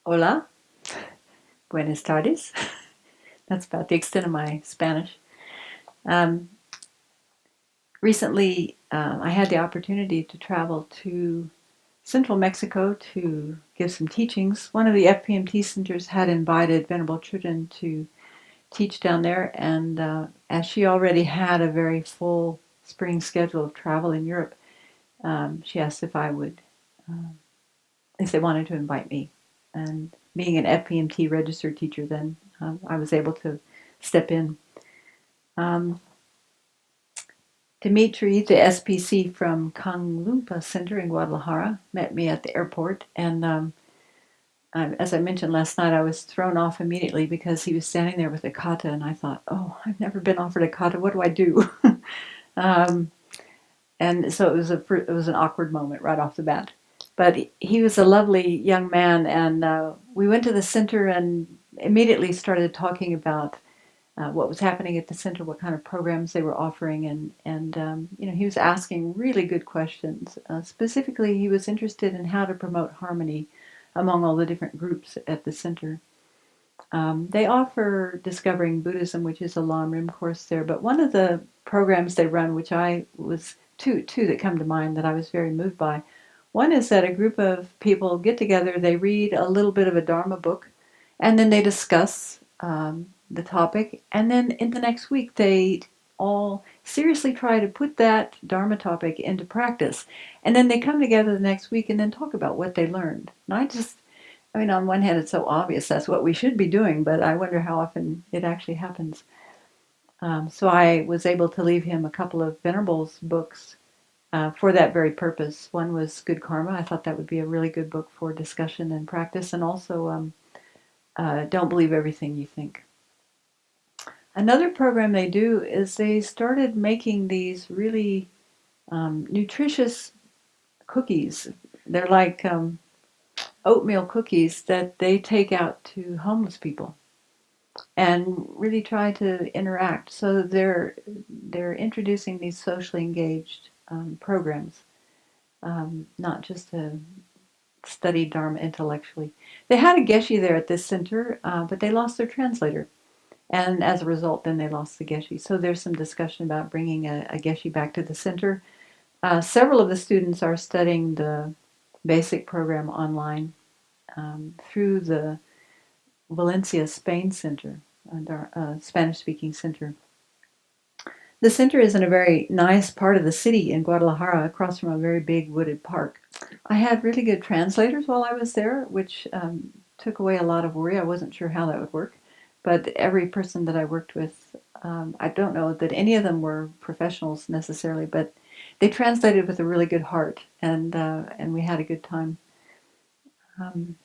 Hola, buenas tardes. That's about the extent of my Spanish. Um, Recently, I had the opportunity to travel to central Mexico to give some teachings. One of the FPMT centers had invited Venerable Children to teach down there, and as she already had a very full spring schedule of travel in Europe, she asked if I would, if they wanted to invite me. And being an FPMT registered teacher, then I was able to step in. Um, Dimitri, the SPC from Kanglumpa Center in Guadalajara, met me at the airport. And as I mentioned last night, I was thrown off immediately because he was standing there with a kata. And I thought, oh, I've never been offered a kata. What do I do? um, and so it was an awkward moment right off the bat. But he was a lovely young man. And we went to the center and immediately started talking about what was happening at the center, what kind of programs they were offering, and he was asking really good questions. Specifically, he was interested in how to promote harmony among all the different groups at the center. They offer Discovering Buddhism, which is a Lam Rim course there, but one of the programs they run, which I was two that come to mind that I was very moved by. One is that a group of people get together, they read a little bit of a Dharma book, and then they discuss the topic, and then in the next week they all seriously try to put that Dharma topic into practice. And then they come together the next week and then talk about what they learned. And I mean, on one hand, it's so obvious that's what we should be doing, but I wonder how often it actually happens. So I was able to leave him a couple of Venerable's books for that very purpose. One was Good Karma. I thought that would be a really good book for discussion and practice, and also Don't Believe Everything You Think. Another program they do is they started making these really nutritious cookies. They're like oatmeal cookies that they take out to homeless people and really try to interact. So they're introducing these socially engaged programs, not just to study Dharma intellectually. They had a geshe there at this center, but they lost their translator. And as a result, then they lost the geshe. So there's some discussion about bringing a geshe back to the center. Several of the students are studying the basic program online through the Valencia, Spain Center, Spanish-speaking center. The center is in a very nice part of the city in Guadalajara, across from a very big wooded park. I had really good translators while I was there, which took away a lot of worry. I wasn't sure how that would work, but every person that I worked with, I don't know that any of them were professionals necessarily, but they translated with a really good heart, and we had a good time. Um,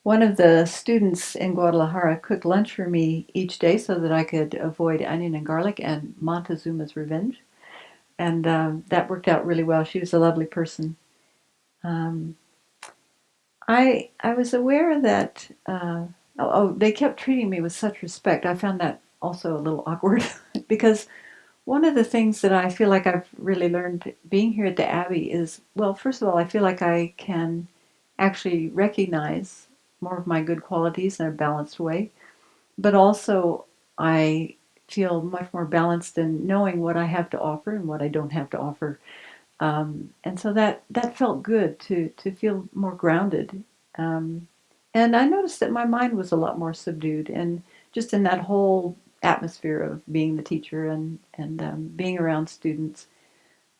One of the students in Guadalajara cooked lunch for me each day so that I could avoid onion and garlic and Montezuma's Revenge. And that worked out really well. She was a lovely person. Um, I was aware that, they kept treating me with such respect. I found that also a little awkward because one of the things that I feel like I've really learned being here at the Abbey is, well, first of all, I feel like I can actually recognize more of my good qualities in a balanced way. But also, I feel much more balanced in knowing what I have to offer and what I don't have to offer. And so that felt good to feel more grounded. Um, and I noticed that my mind was a lot more subdued, and just in that whole atmosphere of being the teacher and being around students.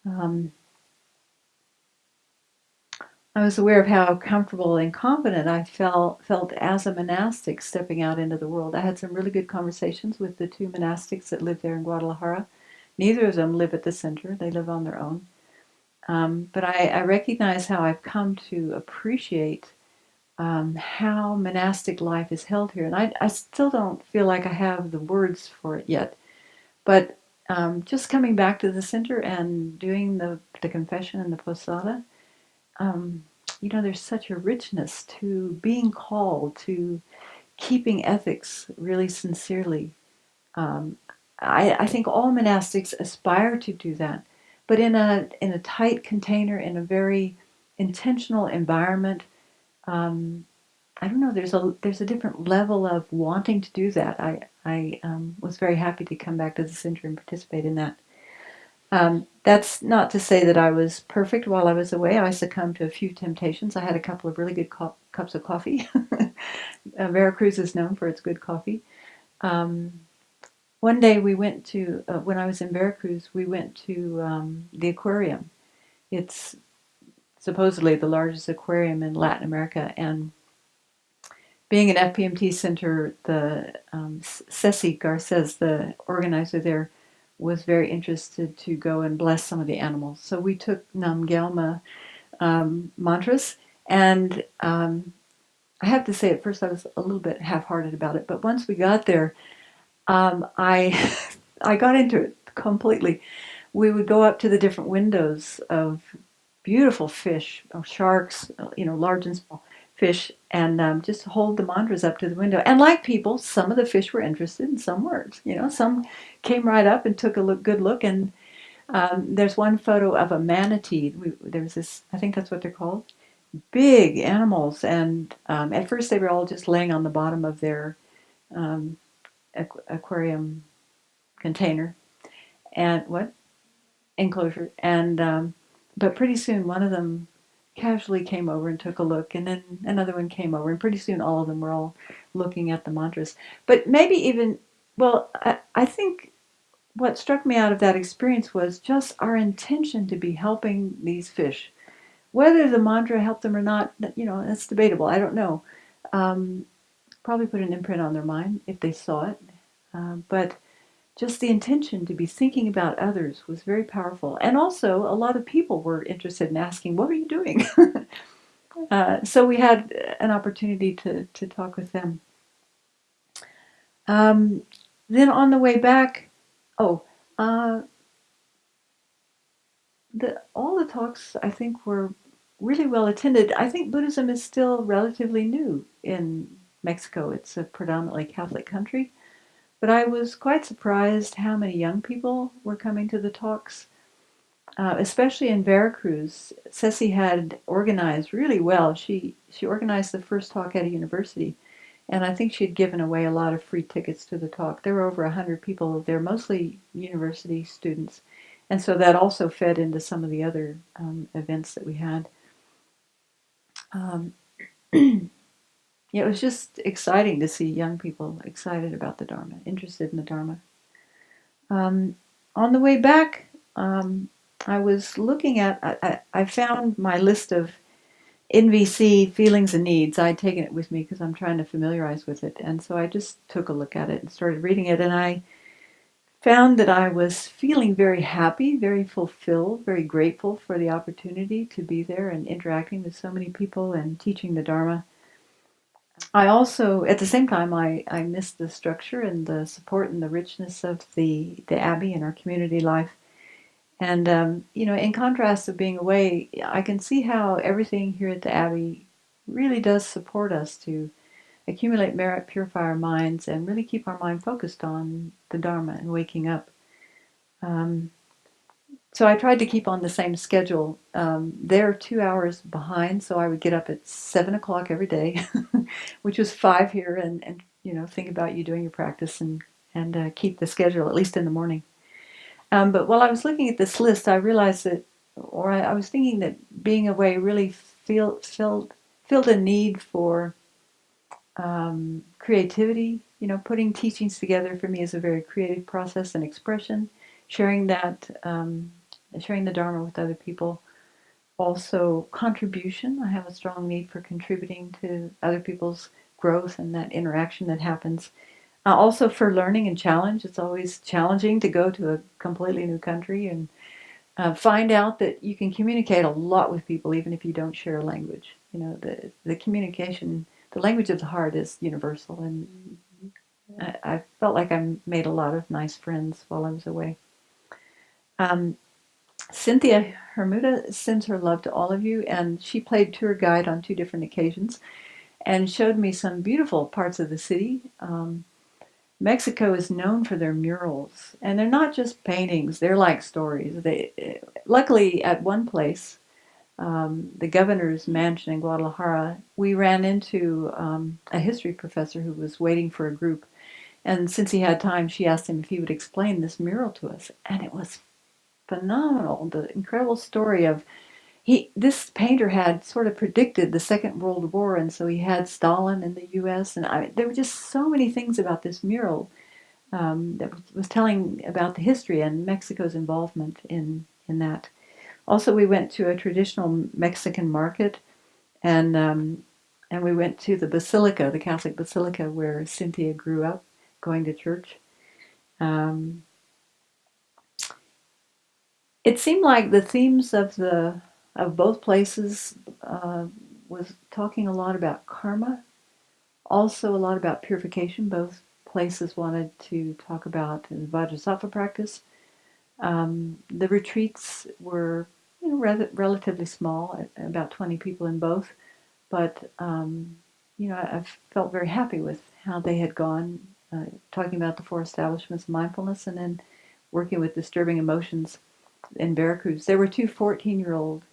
Um, I was aware of how comfortable and confident I felt as a monastic stepping out into the world. I had some really good conversations with the two monastics that live there in Guadalajara. Neither of them live at the center; they live on their own. But I recognize how I've come to appreciate how monastic life is held here, and I still don't feel like I have the words for it yet. But just coming back to the center and doing the confession and the posada. Um, there's such a richness to being called to keeping ethics really sincerely. Um, I think all monastics aspire to do that, but in a tight container, in a very intentional environment, I don't know. There's a different level of wanting to do that. I was very happy to come back to the center and participate in that. That's not to say that I was perfect while I was away. I succumbed to a few temptations. I had a couple of really good cups of coffee. Veracruz is known for its good coffee. Um, One day we went to, when I was in Veracruz, we went to the aquarium. It's supposedly the largest aquarium in Latin America. And being an FPMT center, the Ceci Garces, the organizer there, was very interested to go and bless some of the animals. So we took Nam Gyalma mantras, and I have to say, at first I was a little bit half-hearted about it, but once we got there, I I got into it completely. We would go up to the different windows of beautiful fish, sharks, large and small fish, and just hold the mantras up to the window. And like people, some of the fish were interested and some weren't. Some came right up and took a good look. And there's one photo of a manatee. There was this, I think that's what they're called, big animals. And at first they were all just laying on the bottom of their um, aquarium container and what enclosure. And but pretty soon one of them casually came over and took a look, and then another one came over, and pretty soon all of them were all looking at the mantras. But maybe even, well, I think what struck me out of that experience was just our intention to be helping these fish. Whether the mantra helped them or not, that's debatable. I don't know. Um, Probably put an imprint on their mind if they saw it. But just the intention to be thinking about others was very powerful. And also, a lot of people were interested in asking, what are you doing? So we had an opportunity to talk with them. Um, then on the way back, oh, uh, all the talks I think were really well attended. I think Buddhism is still relatively new in Mexico. It's a predominantly Catholic country. But I was quite surprised how many young people were coming to the talks. Especially in Veracruz, Ceci had organized really well. She organized the first talk at a university, and I think she had given away a lot of free tickets to the talk. There were over 100 people there, mostly university students, and so that also fed into some of the other events that we had. Um, it was just exciting to see young people excited about the Dharma, interested in the Dharma. Um, on the way back, I was looking at, I found my list of NVC feelings and needs. I'd taken it with me because I'm trying to familiarize with it. And so I just took a look at it and started reading it. And I found that I was feeling very happy, very fulfilled, very grateful for the opportunity to be there and interacting with so many people and teaching the Dharma. I also, at the same time, I missed the structure and the support and the richness of the Abbey and our community life. And, in contrast to being away, I can see how everything here at the Abbey really does support us to accumulate merit, purify our minds, and really keep our mind focused on the Dharma and waking up. Um, so I tried to keep on the same schedule. They're 2 hours behind, so I would get up at 7 o'clock every day, which was 5 here, and think about you doing your practice and keep the schedule, at least in the morning. But while I was looking at this list, I realized that, or I was thinking that being away really filled a need for creativity. Putting teachings together for me is a very creative process and expression. Sharing sharing the Dharma with other people. Also, contribution. I have a strong need for contributing to other people's growth and that interaction that happens. Also for learning and challenge. It's always challenging to go to a completely new country and find out that you can communicate a lot with people even if you don't share a language. The communication, the language of the heart is universal, and I felt like I made a lot of nice friends while I was away. Cynthia Hermuda sends her love to all of you, and she played tour guide on 2 different occasions and showed me some beautiful parts of the city. Mexico is known for their murals, and they're not just paintings, they're like stories. Luckily, at one place, the governor's mansion in Guadalajara, we ran into a history professor who was waiting for a group. And since he had time, she asked him if he would explain this mural to us. And it was phenomenal. The incredible story of this painter had sort of predicted the Second World War, and so he had Stalin in the U.S. And there were just so many things about this mural that was telling about the history and Mexico's involvement in that. Also, we went to a traditional Mexican market, and we went to the basilica, the Catholic basilica, where Cynthia grew up, going to church. Um, it seemed like the themes of both places was talking a lot about karma, also a lot about purification. Both places wanted to talk about the Vajrasattva practice. The retreats were, relatively small, about 20 people in both, but I've felt very happy with how they had gone, talking about the four establishments of mindfulness, and then working with disturbing emotions in Veracruz. There were two 14-year-old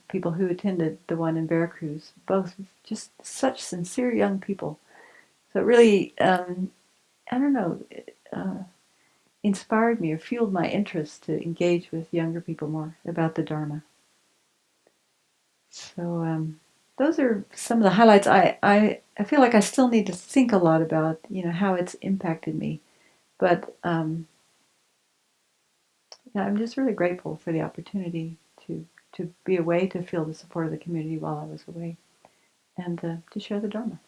people who attended the one in Veracruz, both just such sincere young people. So it really, I don't know, uh, inspired me or fueled my interest to engage with younger people more about the Dharma. So those are some of the highlights. I feel like I still need to think a lot about how it's impacted me, but yeah, I'm just really grateful for the opportunity to be away, to feel the support of the community while I was away, and to share the Dharma.